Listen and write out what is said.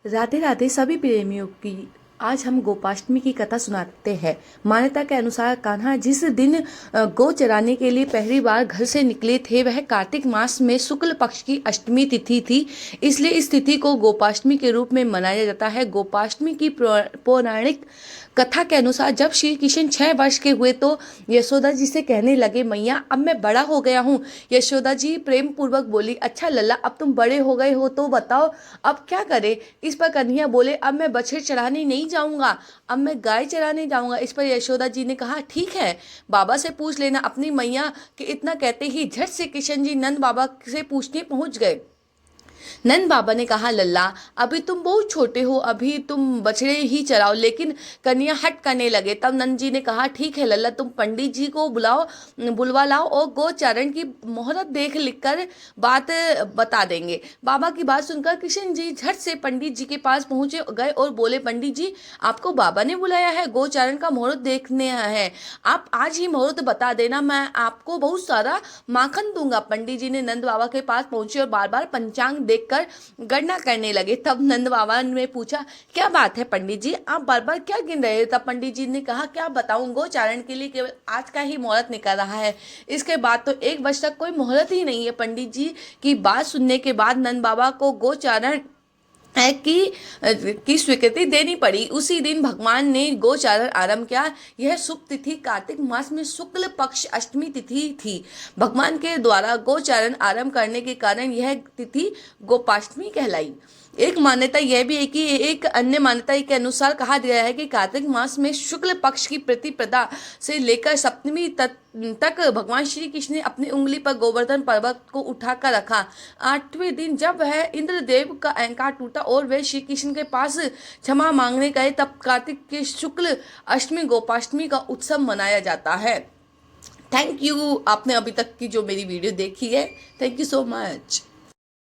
राधे राधे सभी प्रेमियों की। आज हम गोपाष्टमी की कथा सुनाते हैं। मान्यता के अनुसार कान्हा जिस दिन गौ चराने के लिए पहली बार घर से निकले थे वह कार्तिक मास में शुक्ल पक्ष की अष्टमी तिथि थी। इसलिए इस तिथि को गोपाष्टमी के रूप में मनाया जाता है। गोपाष्टमी की पौराणिक कथा के अनुसार जब श्री कृष्ण 6 वर्ष के हुए तो यशोदा जी से कहने लगे, मैया अब मैं बड़ा हो गया हूँ। यशोदा जी प्रेम पूर्वक बोली, अच्छा लल्ला अब तुम बड़े हो गए हो तो बताओ अब क्या करें। इस पर कन्हैया बोले, अब मैं बछड़े चराने नहीं जाऊंगा, अब मैं गाय चराने जाऊंगा। इस पर यशोदा जी ने कहा, ठीक है बाबा से पूछ लेना। अपनी मैया के इतना कहते ही झट से किशन जी नंद बाबा से पूछने पहुंच गए। नंद बाबा ने कहा, लल्ला अभी तुम बहुत छोटे हो, अभी तुम बछड़े ही चराओ। लेकिन कन्या हट करने लगे। तब नंद जी ने कहा, ठीक है लल्ला, तुम पंडित जी को बुलवा लाओ और गोचारण की मुहूर्त देख लिख कर बात बता देंगे। बाबा की बात सुनकर किशन जी झट से पंडित जी के पास पहुंचे गए और बोले, पंडित जी आपको बाबा ने बुलाया है, गोचारण का मुहूर्त देखने है, आप आज ही मुहूर्त बता देना, मैं आपको बहुत सारा माखन दूंगा। पंडित जी ने नंद बाबा के पास पहुंचे और बार बार पंचांग देखकर गणना करने लगे। तब नंद बाबा ने पूछा, क्या बात है पंडित जी, आप बार बार क्या गिन रहे हैं। तब पंडित जी ने कहा, क्या बताऊं, गोचारण के लिए केवल आज का ही मुहूर्त निकल रहा है, इसके बाद तो 1 वर्ष तक कोई मुहूर्त ही नहीं है। पंडित जी की बात सुनने के बाद नंद बाबा को गोचारण है की स्वीकृति देनी पड़ी। उसी दिन भगवान ने गोचारण आरंभ किया। यह शुभ तिथि कार्तिक मास में शुक्ल पक्ष अष्टमी तिथि थी। भगवान के द्वारा गोचारण आरंभ करने के कारण यह तिथि गोपाष्टमी कहलाई। एक मान्यता यह भी है कि एक अन्य मान्यता के अनुसार कहा गया है कि कार्तिक मास में शुक्ल पक्ष की प्रतिपदा से लेकर सप्तमी तक भगवान श्री कृष्ण ने अपनी उंगली पर गोवर्धन पर्वत को उठाकर रखा। 8वें दिन जब वह इंद्रदेव का अहंकार टूटा और वे श्री कृष्ण के पास क्षमा मांगने गए, तब कार्तिक के शुक्ल अष्टमी गोपाष्टमी का उत्सव मनाया जाता है। थैंक यू, आपने अभी तक की जो मेरी वीडियो देखी है, थैंक यू सो मच।